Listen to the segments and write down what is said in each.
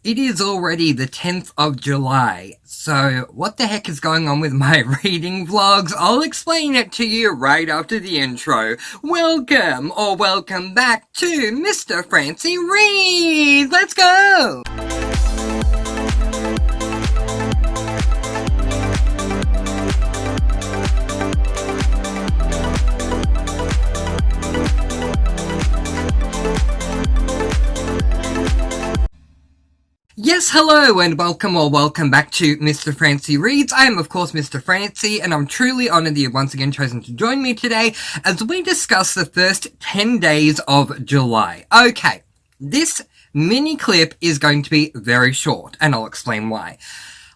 It is already the 10th of July, so what the heck is going on with my reading vlogs? I'll explain it to you right after the intro. Welcome, or welcome back to Mr. Francy Reads! Let's go! Yes, hello, and welcome or welcome back to Mr. Francy Reads. I am, of course, Mr. Francy, and I'm truly honoured that you've once again chosen to join me today as we discuss the first 10 days of July. Okay, this mini clip is going to be very short, and I'll explain why.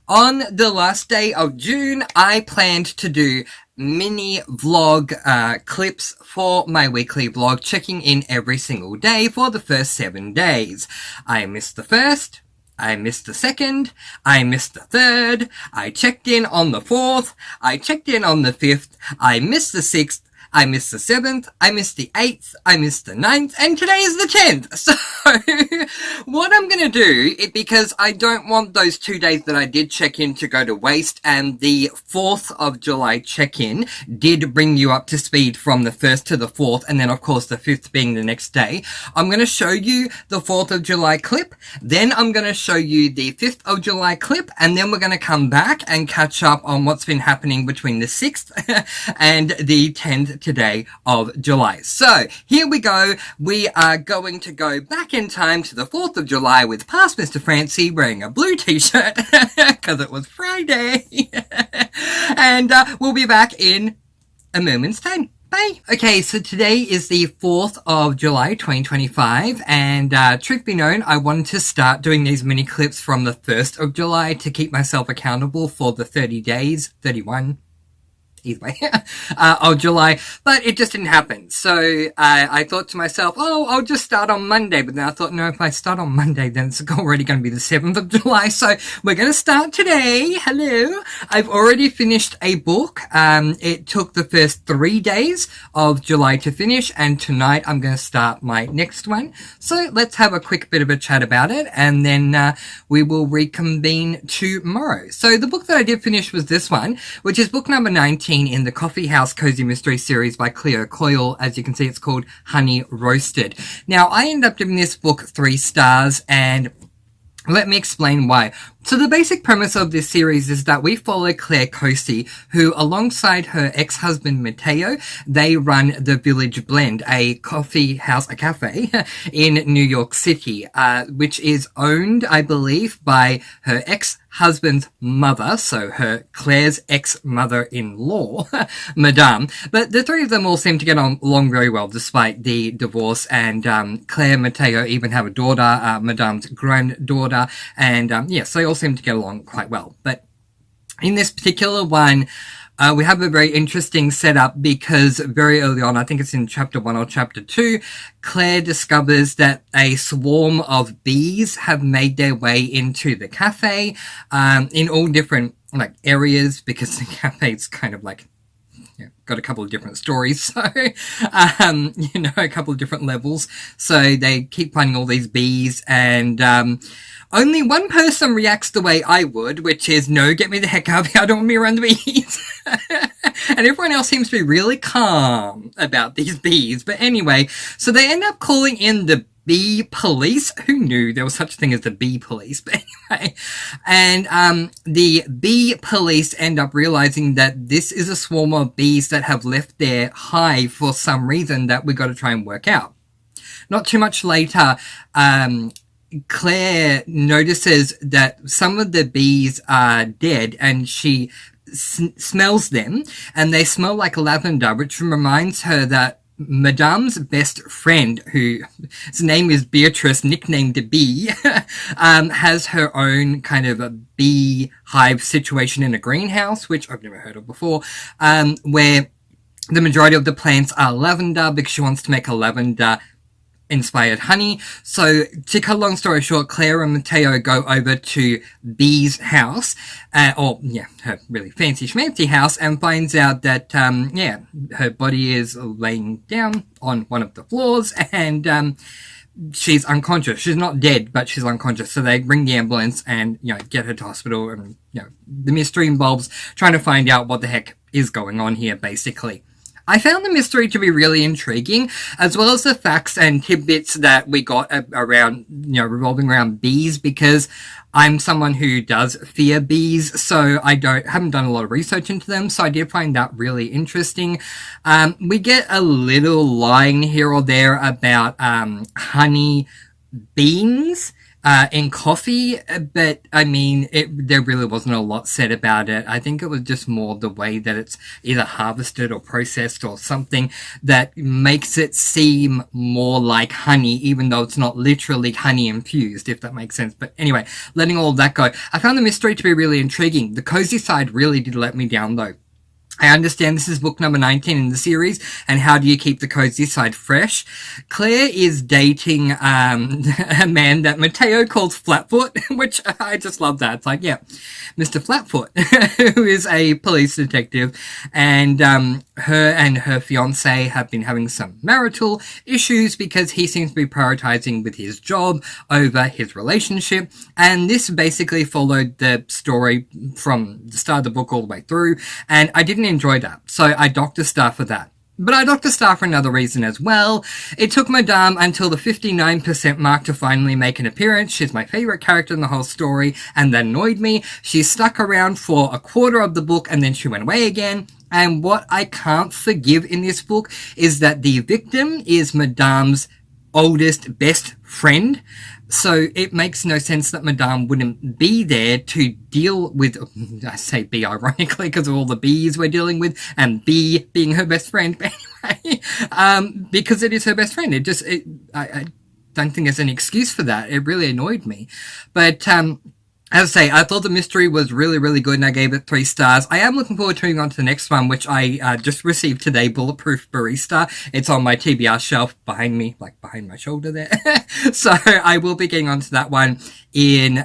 On the last day of June, I planned to do mini vlog clips for my weekly vlog, checking in every single day for the first 7 days. I missed the first, I missed the second, I missed the third, I checked in on the fourth, I checked in on the fifth, I missed the sixth, I missed the seventh, I missed the eighth, I missed the ninth, and today is the 10th. So, what I'm gonna do, because I don't want those 2 days that I did check in to go to waste, and the 4th of July check-in did bring you up to speed from the 1st to the 4th, and then of course the 5th being the next day. I'm gonna show you the 4th of July clip, then I'm gonna show you the 5th of July clip, and then we're gonna come back and catch up on what's been happening between the 6th and the 10th today of July. So, here we go. We are going to go back in time to the 4th of July with past Mr. Francy wearing a blue t-shirt because it was Friday. And we'll be back in a moment's time. Bye! Okay, so today is the 4th of July 2025, and truth be known, I wanted to start doing these mini clips from the 1st of July to keep myself accountable for the 30 days, 31, either way, of July, but it just didn't happen. So I thought to myself, oh, I'll just start on Monday. But then I thought, no, if I start on Monday, then it's already going to be the 7th of July. So we're going to start today. Hello. I've already finished a book. It took the first 3 days of July to finish, and tonight I'm going to start my next one. So let's have a quick bit of a chat about it, and then we will reconvene tomorrow. So the book that I did finish was this one, which is book number 19 in the Coffee House Cozy Mystery series by Cleo Coyle. As you can see, it's called Honey Roasted. Now, I ended up giving this book 3 stars, and let me explain why. So the basic premise of this series is that we follow Claire Cosi, who, alongside her ex-husband Matteo, they run the Village Blend, a coffee house, a cafe in New York City, which is owned, I believe, by her ex-husband's mother, so Claire's ex-mother-in-law, Madame. But the three of them all seem to get along very well, despite the divorce, and Claire and Matteo even have a daughter, Madame's granddaughter, and yes, they all seem to get along quite well. But in this particular one, we have a very interesting setup because very early on, I think it's in chapter 1 or chapter 2, Claire discovers that a swarm of bees have made their way into the cafe, in all different areas, because the cafe's kind of got a couple of different stories, so, a couple of different levels. So they keep finding all these bees, and only one person reacts the way I would, which is, no, get me the heck out of here, I don't want to be around the bees. And everyone else seems to be really calm about these bees. But anyway, so they end up calling in the bee police. Who knew there was such a thing as the bee police? But anyway, and the bee police end up realizing that this is a swarm of bees that have left their hive for some reason that we got to try and work out. Not too much later, Claire notices that some of the bees are dead, and she smells them, and they smell like lavender, which reminds her that Madame's best friend, whose name is Beatrice, nicknamed Bee, has her own kind of a bee hive situation in a greenhouse, which I've never heard of before, where the majority of the plants are lavender because she wants to make a lavender inspired honey. So to cut a long story short, Claire and Matteo go over to Bee's house, her really fancy schmancy house, and finds out that, her body is laying down on one of the floors, and she's unconscious. She's not dead, but she's unconscious. So they ring the ambulance and, get her to hospital. And, the mystery involves trying to find out what the heck is going on here, basically. I found the mystery to be really intriguing, as well as the facts and tidbits that we got around, revolving around bees, because I'm someone who does fear bees, so I haven't done a lot of research into them, so I did find that really interesting. We get a little line here or there about honey beans in coffee, but I mean, there really wasn't a lot said about it. I think it was just more the way that it's either harvested or processed or something that makes it seem more like honey, even though it's not literally honey infused, if that makes sense. But anyway, letting all of that go, I found the mystery to be really intriguing. The cozy side really did let me down, though. I understand this is book number 19 in the series, and how do you keep the cozy side fresh? Claire is dating a man that Mateo calls Flatfoot, which I just love that. It's like, yeah, Mr. Flatfoot, who is a police detective, and her and her fiancé have been having some marital issues because he seems to be prioritizing with his job over his relationship, and this basically followed the story from the start of the book all the way through, and I didn't enjoy that, so I docked a star for that. But I docked a star for another reason as well. It took Madame until the 59% mark to finally make an appearance. She's my favourite character in the whole story, and that annoyed me. She stuck around for a quarter of the book, and then she went away again. And what I can't forgive in this book is that the victim is Madame's oldest best friend. So it makes no sense that Madame wouldn't be there to deal with, I say B ironically because of all the bees we're dealing with, and B being her best friend. But anyway, because it is her best friend. I don't think there's any excuse for that. It really annoyed me. But, as I say, I thought the mystery was really, really good, and I gave it 3 stars. I am looking forward to moving on to the next one, which I just received today, Bulletproof Barista. It's on my TBR shelf behind me, like behind my shoulder there. So I will be getting onto that one in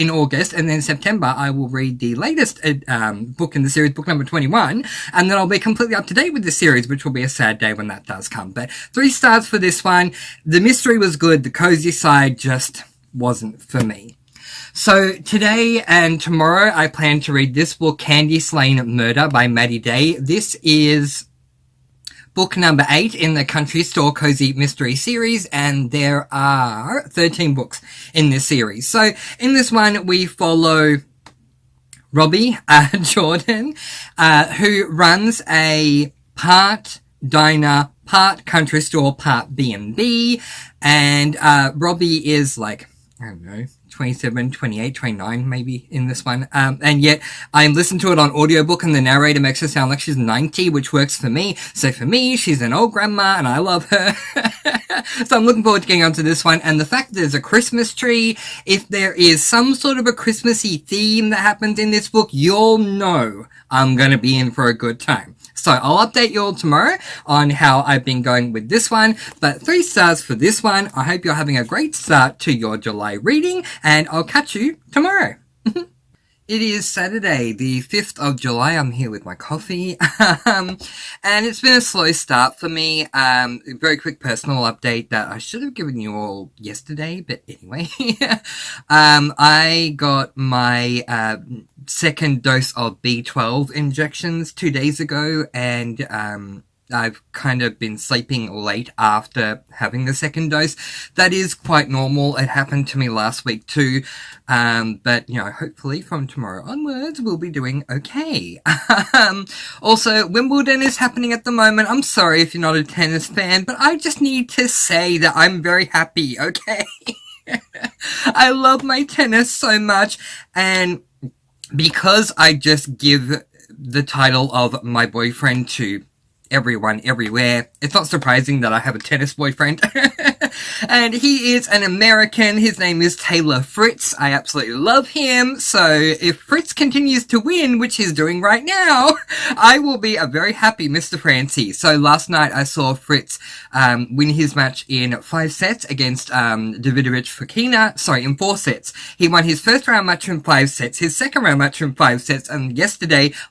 August, and then September I will read the latest book in the series, book number 21, and then I'll be completely up to date with the series, which will be a sad day when that does come. But 3 stars for this one. The mystery was good. The cozy side just wasn't for me. So today and tomorrow I plan to read this book, Candy Slain Murder by Maddie Day. This is book number 8 in the Country Store Cozy Mystery series, and there are 13 books in this series. So in this one we follow Robbie Jordan, who runs a part diner, part country store, part B&B, and Robbie is like, I don't know, 27, 28, 29 maybe in this one. And yet I listened to it on audiobook, and the narrator makes her sound like she's 90, which works for me. So for me, she's an old grandma and I love her. So I'm looking forward to getting onto this one. And the fact that there's a Christmas tree, if there is some sort of a Christmassy theme that happens in this book, you'll know I'm going to be in for a good time. So I'll update you all tomorrow on how I've been going with this one, but 3 stars for this one. I hope you're having a great start to your July reading, and I'll catch you tomorrow. It is Saturday, the 5th of July. I'm here with my coffee. And it's been a slow start for me. Very quick personal update that I should have given you all yesterday, but anyway. I got my second dose of B12 injections 2 days ago, and I've kind of been sleeping late after having the second dose. That is quite normal. It happened to me last week too. But, hopefully from tomorrow onwards, we'll be doing okay. Also, Wimbledon is happening at the moment. I'm sorry if you're not a tennis fan, but I just need to say that I'm very happy, okay? I love my tennis so much, and because I just give the title of my boyfriend to everyone, everywhere, it's not surprising that I have a tennis boyfriend. And he is an American. His name is Taylor Fritz. I absolutely love him. So if Fritz continues to win, which he's doing right now, I will be a very happy Mr. Francy. So last night I saw Fritz win his match in 5 sets against Davidovich Fokina. Sorry, in 4 sets. He won his first round match in 5 sets, his second round match in 5 sets, and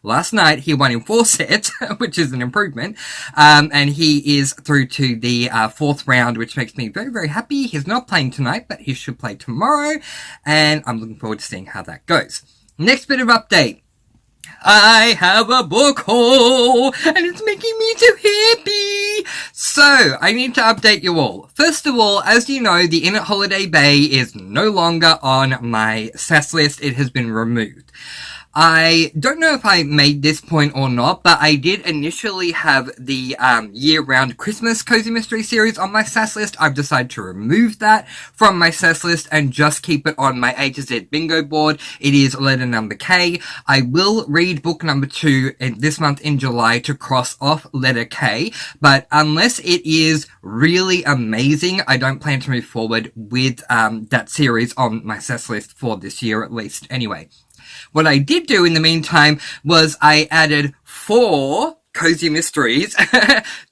last night, he won in 4 sets, which is an improvement. And he is through to the 4th round, which makes me very, very happy. He's not playing tonight, but he should play tomorrow. And I'm looking forward to seeing how that goes. Next bit of update. I have a book haul, and it's making me so happy. So, I need to update you all. First of all, as you know, the Inn at Holiday Bay is no longer on my SAS list. It has been removed. I don't know if I made this point or not, but I did initially have the year-round Christmas Cozy Mystery series on my SAS list. I've decided to remove that from my SAS list and just keep it on my A to Z bingo board. It is letter number K. I will read book number 2 this month in July to cross off letter K, but unless it is really amazing, I don't plan to move forward with that series on my SAS list for this year at least. Anyway. What I did do in the meantime was I added 4 Cozy Mysteries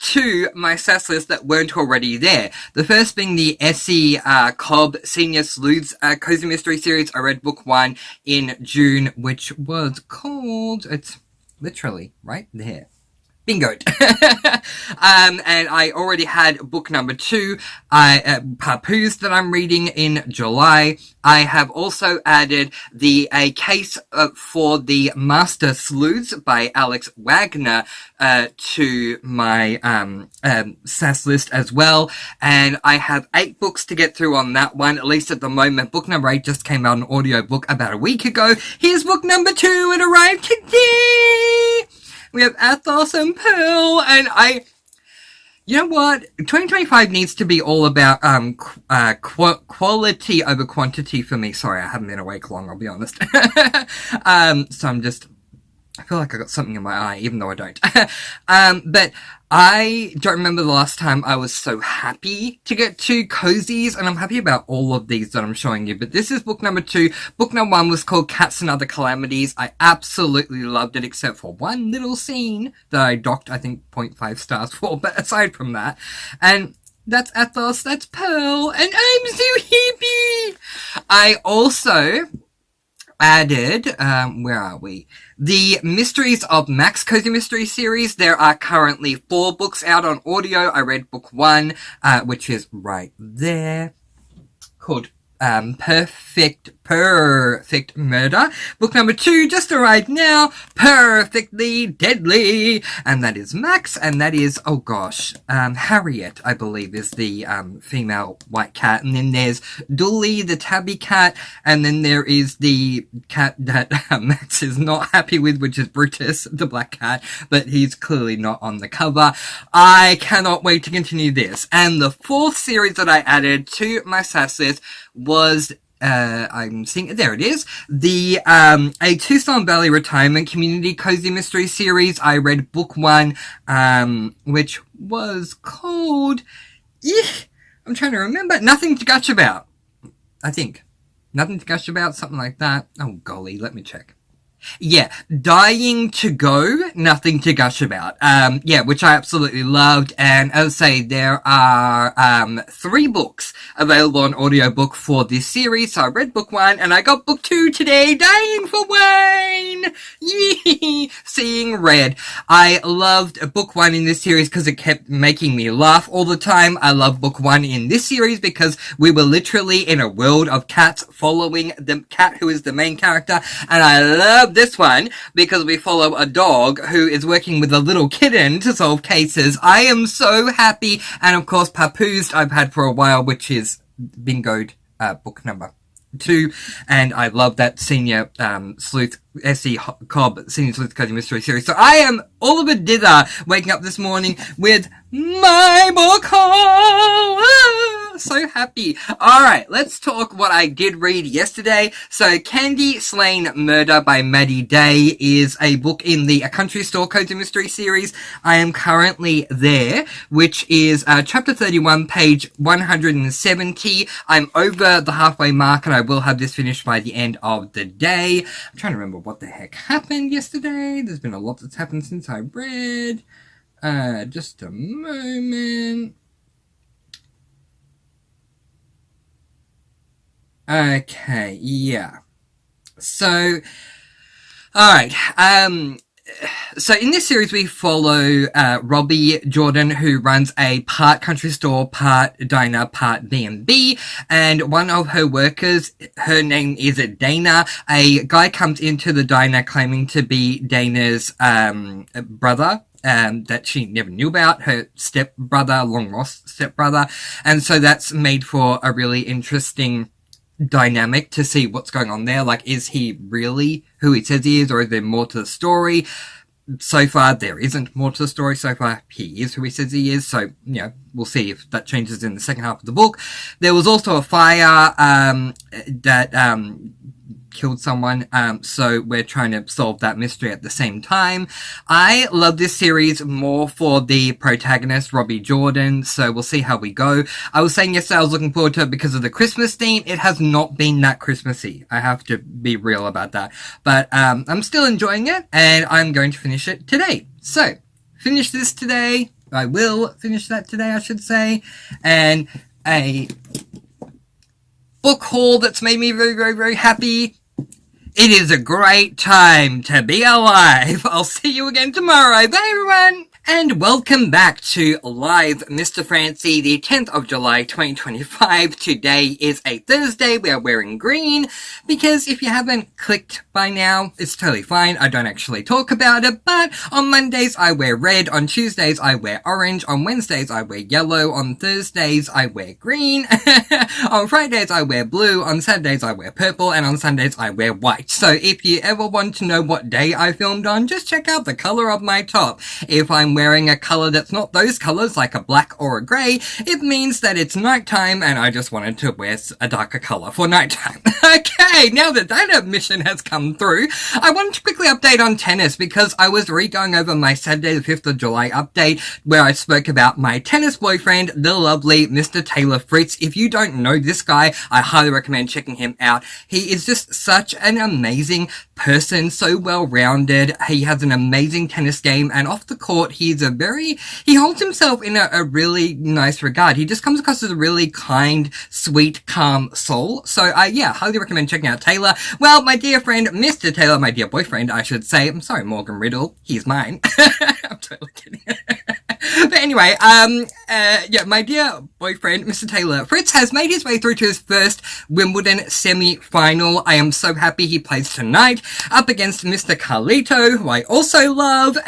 to my SAS list that weren't already there. The first being the Essie Cobb Senior Sleuths Cozy Mystery series. I read book 1 in June, which was called... It's literally right there. Bingoed. And I already had book number 2, Papoose, that I'm reading in July. I have also added a case for the Master Sleuths by Alex Wagner to my SAS list as well. And I have 8 books to get through on that one, at least at the moment. Book number 8 just came out an audiobook about a week ago. Here's book number 2. It arrived today. We have Athos and Pearl, and you know what? 2025 needs to be all about, quality over quantity for me. Sorry, I haven't been awake long, I'll be honest. So I feel like I got something in my eye, even though I don't. But I don't remember the last time I was so happy to get 2 cozies, and I'm happy about all of these that I'm showing you. But this is book number 2. Book number 1 was called Cats and Other Calamities. I absolutely loved it, except for one little scene that I docked, I think, 0.5 stars for. But aside from that, and that's Athos, that's Pearl, and I'm so happy! I also added, where are we? The Mysteries of Max Cozy Mystery series. There are currently 4 books out on audio. I read book 1, which is right there, called Perfect Murder. Book number 2 just arrived now, Perfectly Deadly, and that is Max, and that is, oh gosh, Harriet, I believe, is the female white cat, and then there's Dooley, the tabby cat, and then there is the cat that Max is not happy with, which is Brutus, the black cat, but he's clearly not on the cover. I cannot wait to continue this. And the 4th series that I added to my SAS list was I'm seeing, there it is, the a Tucson Valley Retirement Community Cozy Mystery series. I read book 1, which was called, I'm trying to remember, Nothing to Gush About, I think. Nothing to Gush About, something like that. Oh golly, let me check. Yeah, Dying to Go, Nothing to Gush About. Which I absolutely loved. And as I say, there are 3 books available on audiobook for this series. So I read book 1 and I got book 2 today, Dying for Wayne! Yee! Seeing red. I loved book 1 in this series because it kept making me laugh all the time. I love book 1 in this series because we were literally in a world of cats following the cat who is the main character. And I love this one because we follow a dog who is working with a little kitten to solve cases. I am so happy. And of course, Papoose I've had for a while, which is bingoed book number 2, and I love that Senior Sleuth, Essie Cobb Senior Sleuth Cozy Mystery series. So I am all of a dither waking up this morning with my book haul. So happy. Alright, let's talk what I did read yesterday. So, Candy Slain Murder by Maddie Day is a book in the A Country Store Cozy Mystery series. I am currently there, which is chapter 31, page 170. I'm over the halfway mark and I will have this finished by the end of the day. I'm trying to remember what the heck happened yesterday. There's been a lot that's happened since I read. Just a moment. Okay, yeah. So, alright, so in this series we follow, Robbie Jordan, who runs a part country store, part diner, part B&B, and one of her workers, her name is Dana. A guy comes into the diner claiming to be Dana's, brother, that she never knew about, her stepbrother, long-lost stepbrother, and so that's made for a really interesting dynamic to see what's going on there. Like, is he really who he says he is, or is there more to the story? So far, there isn't more to the story. So far, he is who he says he is. So, you know, we'll see if that changes in the second half of the book. There was also a fire, that, killed someone, so we're trying to solve that mystery at the same time. I love this series more for the protagonist, Robbie Jordan, so we'll see how we go. I was saying yesterday I was looking forward to it because of the Christmas theme. It has not been that Christmassy. I have to be real about that. But, I'm still enjoying it, and I'm going to finish it today. So, finish this today. I will finish that today, I should say. And a book haul that's made me very, very, very happy. It is a great time to be alive. I'll see you again tomorrow. Bye, everyone. And welcome back to Live Mr. Francy, the 10th of July, 2025. Today is a Thursday. We are wearing green because if you haven't clicked by now, it's totally fine. I don't actually talk about it, but on Mondays I wear red, on Tuesdays I wear orange, on Wednesdays I wear yellow, on Thursdays I wear green, on Fridays I wear blue, on Saturdays I wear purple, and on Sundays I wear white. So if you ever want to know what day I filmed on, just check out the color of my top. If I'm wearing a color that's not those colors, like a black or a grey, it means that it's nighttime and I just wanted to wear a darker color for nighttime. Okay, now that that admission has come through, I wanted to quickly update on tennis because I was re-going over my Saturday the 5th of July update where I spoke about my tennis boyfriend, the lovely Mr. Taylor Fritz. If you don't know this guy, I highly recommend checking him out. He is just such an amazing person, so well-rounded. He has an amazing tennis game, and off the court, he holds himself in a really nice regard. He just comes across as a really kind, sweet, calm soul. So, yeah, highly recommend checking out Taylor. Well, my dear friend, Mr. Taylor, my dear boyfriend, I should say. I'm sorry, Morgan Riddle. He's mine. I'm totally kidding. But anyway, yeah, my dear boyfriend, Mr. Taylor Fritz, has made his way through to his first Wimbledon semi-final. I am so happy he plays tonight up against Mr. Carlito, who I also love,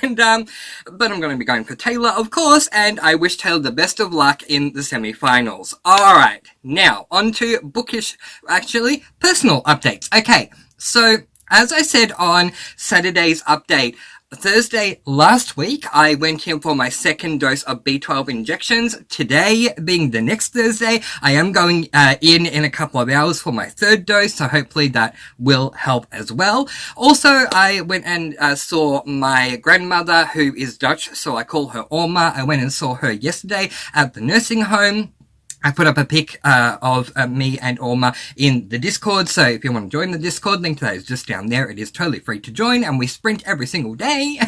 and, but I'm going to be going for Taylor, of course, and I wish Taylor the best of luck in the semi-finals. Alright, now, on to personal updates. Okay, so, as I said on Saturday's update, Thursday last week, I went in for my second dose of B12 injections. Today, being the next Thursday, I am going in a couple of hours for my third dose, so hopefully that will help as well. Also, I went and saw my grandmother, who is Dutch, so I call her Orma. I went and saw her yesterday at the nursing home. I put up a pic of me and Orma in the Discord, so if you want to join the Discord, link to that is just down there. It is totally free to join, and we sprint every single day.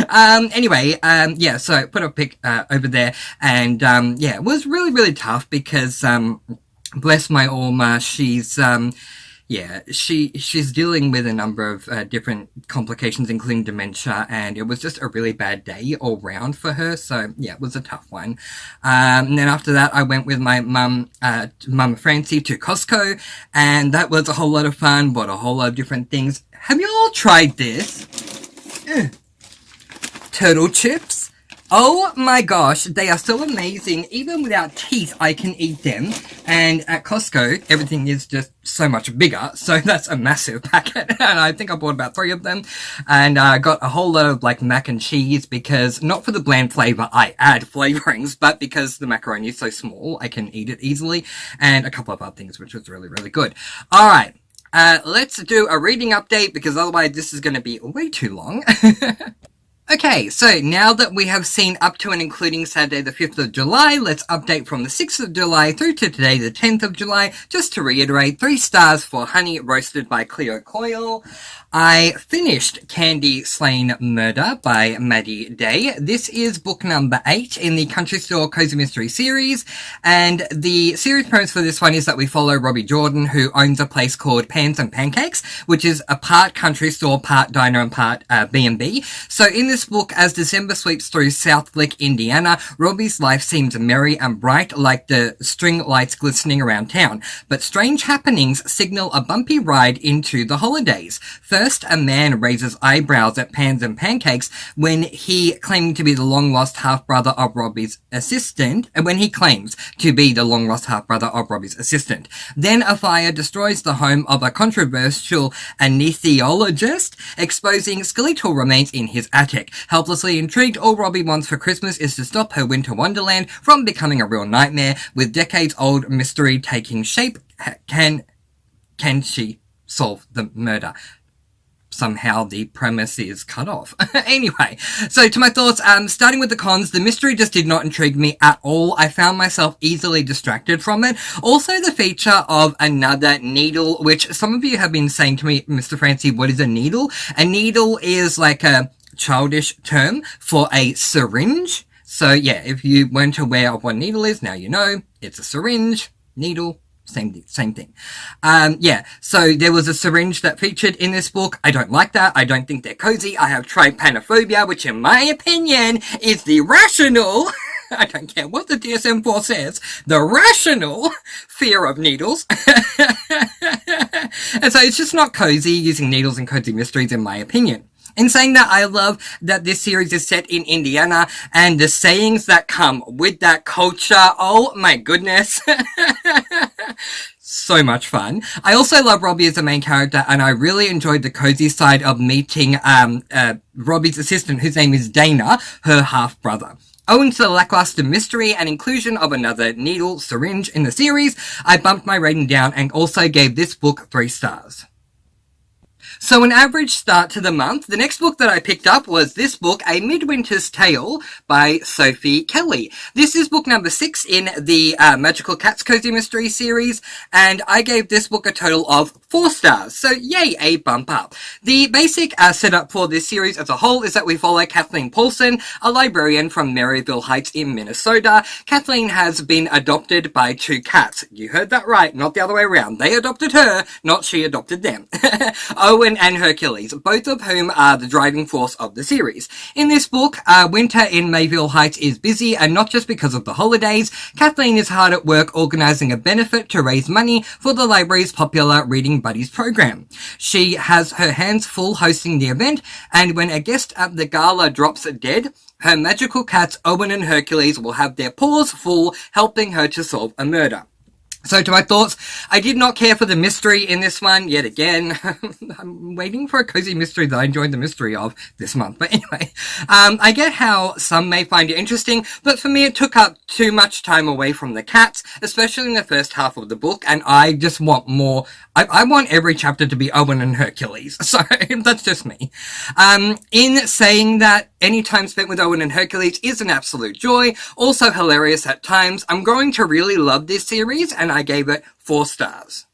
Anyway, yeah, so I put up a pic over there, and yeah, it was really, really tough because, bless my Orma, she's, yeah, she's dealing with a number of different complications, including dementia, and it was just a really bad day all round for her, so yeah, it was a tough one. And then after that, I went with my mum, Francy, to Costco, and that was a whole lot of fun, bought a whole lot of different things. Have you all tried this? Turtle chips? Oh my gosh, they are so amazing. Even without teeth, I can eat them. And at Costco, everything is just so much bigger. So that's a massive packet. And I think I bought about 3 of them. And I got a whole lot of like mac and cheese because not for the bland flavor, I add flavorings, but because the macaroni is so small, I can eat it easily. And a couple of other things, which was really, really good. All right. Let's do a reading update because otherwise this is going to be way too long. Okay, so now that we have seen up to and including Saturday the 5th of July, let's update from the 6th of July through to today the 10th of July. Just to reiterate, 3 stars for Honey Roasted by Cleo Coyle. I finished Candy Slain Murder by Maddie Day. This is book number 8 in the Country Store Cozy Mystery series, and the series premise for this one is that we follow Robbie Jordan, who owns a place called Pans and Pancakes, which is a part country store, part diner, and part B&B. So in this book, as December sweeps through South Lick, Indiana, Robbie's life seems merry and bright like the string lights glistening around town. But strange happenings signal a bumpy ride into the holidays. First, a man raises eyebrows at Pans and Pancakes when he claiming to be the long-lost half-brother of Robbie's assistant, and when he claims to be the long-lost half-brother of Robbie's assistant. Then a fire destroys the home of a controversial anesthesiologist, exposing skeletal remains in his attic. Helplessly intrigued, all Robbie wants for Christmas is to stop her winter wonderland from becoming a real nightmare, with decades-old mystery taking shape. Can she solve the murder? Somehow the premise is cut off. Anyway, so to my thoughts, starting with the cons, the mystery just did not intrigue me at all. I found myself easily distracted from it. Also, the feature of another needle, which some of you have been saying to me, Mr. Francy, what is a needle? A needle is like a childish term for a syringe. So yeah, if you weren't aware of what a needle is, now you know. It's a syringe, needle, same thing. Yeah, so there was a syringe that featured in this book. I don't like that. I don't think they're cozy. I have trypanophobia, which in my opinion is the rational, I don't care what the DSM-4 says, the rational fear of needles. And so it's just not cozy using needles in cozy mysteries in my opinion. In saying that, I love that this series is set in Indiana and the sayings that come with that culture. Oh my goodness. So much fun. I also love Robbie as the main character, and I really enjoyed the cozy side of meeting Robbie's assistant, whose name is Dana, her half-brother. Owing to the lackluster mystery and inclusion of another needle syringe in the series, I bumped my rating down and also gave this book 3 stars. So an average start to the month. The next book that I picked up was this book, A Midwinter's Tale by Sophie Kelly. This is book number 6 in the Magical Cats Cozy Mystery series, and I gave this book a total of 4 stars. So yay, a bump up. The basic setup for this series as a whole is that we follow Kathleen Paulson, a librarian from Maryville Heights in Minnesota. Kathleen has been adopted by 2 cats. You heard that right, not the other way around. They adopted her, not she adopted them. Owen and Hercules, both of whom are the driving force of the series. In this book, winter in Mayville Heights is busy, and not just because of the holidays. Kathleen is hard at work organizing a benefit to raise money for the library's popular Reading Buddies program. She has her hands full hosting the event, and when a guest at the gala drops dead, her magical cats Owen and Hercules will have their paws full helping her to solve a murder. So to my thoughts, I did not care for the mystery in this one, yet again. I'm waiting for a cozy mystery that I enjoyed the mystery of this month. But anyway, I get how some may find it interesting, but for me it took up too much time away from the cats, especially in the first half of the book, and I just want more. I want every chapter to be Owen and Hercules, so that's just me. In saying that, any time spent with Owen and Hercules is an absolute joy, also hilarious at times. I'm growing to really love this series, and I gave it 4 stars.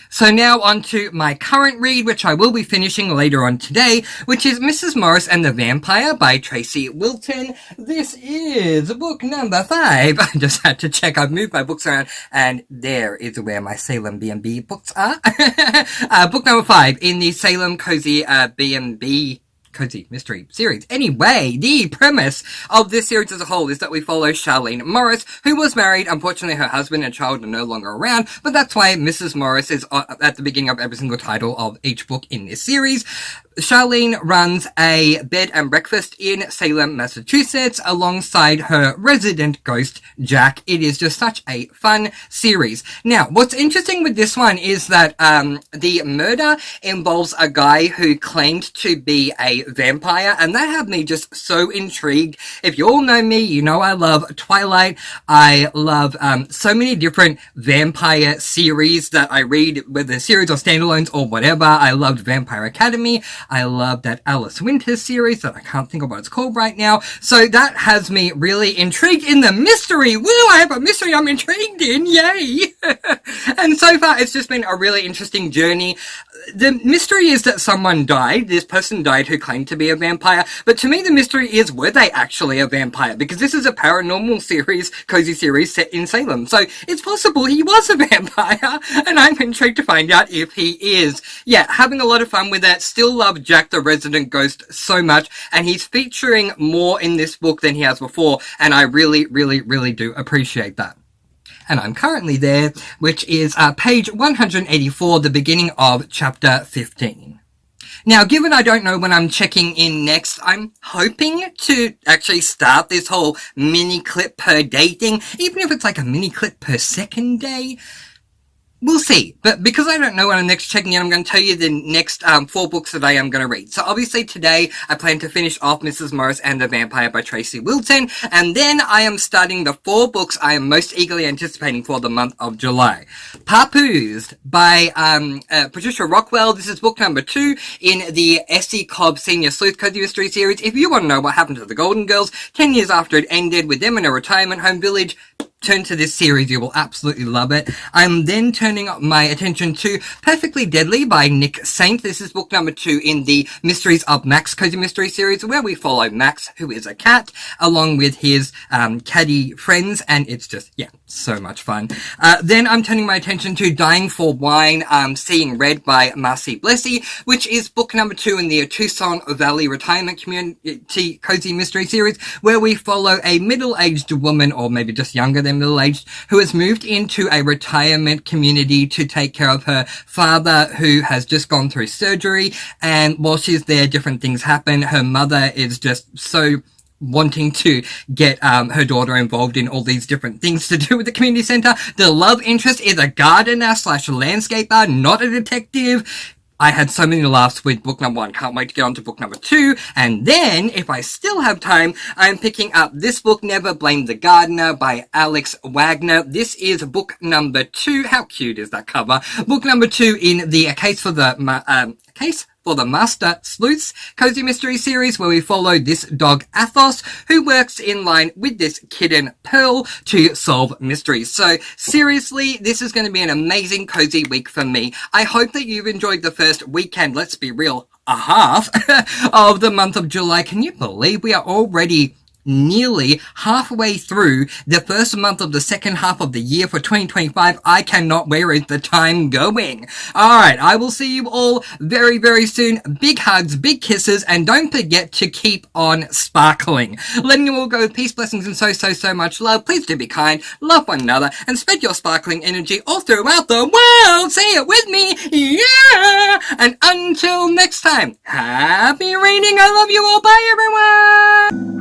So now on to my current read, which I will be finishing later on today, which is Mrs. Morris and the Vampire by Tracy Wilton. This is book number 5. I just had to check. I've moved my books around, and there is where my Salem B&B books are. Book number 5 in the Salem Cozy B&B Cozy Mystery series. Anyway, the premise of this series as a whole is that we follow Charlene Morris, who was married. Unfortunately, her husband and child are no longer around, but that's why Mrs. Morris is at the beginning of every single title of each book in this series. Charlene runs a bed and breakfast in Salem, Massachusetts, alongside her resident ghost, Jack. It is just such a fun series. Now, what's interesting with this one is that the murder involves a guy who claimed to be a vampire, and that had me just so intrigued. If you all know me, you know I love Twilight. I love so many different vampire series that I read, whether series or standalones or whatever. I loved Vampire Academy. I love that Alice Winters series that I can't think of what it's called right now. So that has me really intrigued in the mystery. Woo, I have a mystery I'm intrigued in. Yay. And so far, it's just been a really interesting journey. The mystery is that someone died. This person died who claimed to be a vampire. But to me, the mystery is, were they actually a vampire? Because this is a paranormal series, cozy series set in Salem. So it's possible he was a vampire. And I'm intrigued to find out if he is. Yeah, having a lot of fun with that. Still love Jack the Resident Ghost so much. And he's featuring more in this book than he has before. And I really, really, really do appreciate that. And I'm currently there, which is page 184, the beginning of chapter 15. Now, given I don't know when I'm checking in next, I'm hoping to actually start this whole mini clip per day thing, even if it's like a mini clip per second day. We'll see. But because I don't know when I'm next checking in, I'm going to tell you the next 4 books that I am going to read. So obviously today, I plan to finish off Mrs. Morris and the Vampire by Tracy Wilton. And then I am starting the 4 books I am most eagerly anticipating for the month of July. Papoosed by Patricia Rockwell. This is book number 2 in the Essie Cobb Senior Sleuth Cozy Mystery series. If you want to know what happened to the Golden Girls 10 years after it ended with them in a retirement home village, turn to this series. You will absolutely love it. I'm then turning my attention to Perfectly Deadly by Nick Saint. This is book number 2 in the Mysteries of Max Cozy Mystery series, where we follow Max, who is a cat, along with his caddy friends, and it's just, yeah, so much fun. Then I'm turning my attention to Dying for Wine, Seeing Red by Marcy Blessy, which is book number 2 in the Tucson Valley Retirement Community Cozy Mystery series, where we follow a middle-aged woman, or maybe just younger than middle-aged, who has moved into a retirement community to take care of her father, who has just gone through surgery. And while she's there, different things happen. Her mother is just so wanting to get her daughter involved in all these different things to do with the community center. The love interest is a gardener / landscaper, not a detective. I had so many laughs with book number 1. Can't wait to get on to book number 2. And then, if I still have time, I'm picking up this book, Never Blame the Gardener by Alex Wagner. This is book number 2. How cute is that cover? Book number 2 in the Case for the Master Sleuths Cozy Mystery series, where we follow this dog Athos, who works in line with this kitten Pearl to solve mysteries. So seriously, this is going to be an amazing cozy week for me. I hope that you've enjoyed the first weekend, let's be real, a half of the month of July. Can you believe we are already nearly halfway through the first month of the second half of the year for 2025. I cannot. Where is the time going? Alright, I will see you all very, very soon. Big hugs, big kisses, and don't forget to keep on sparkling. Letting you all go with peace, blessings, and so much love. Please do be kind, love one another, and spread your sparkling energy all throughout the world. Say it with me. Yeah! And until next time, happy reading. I love you all. Bye, everyone.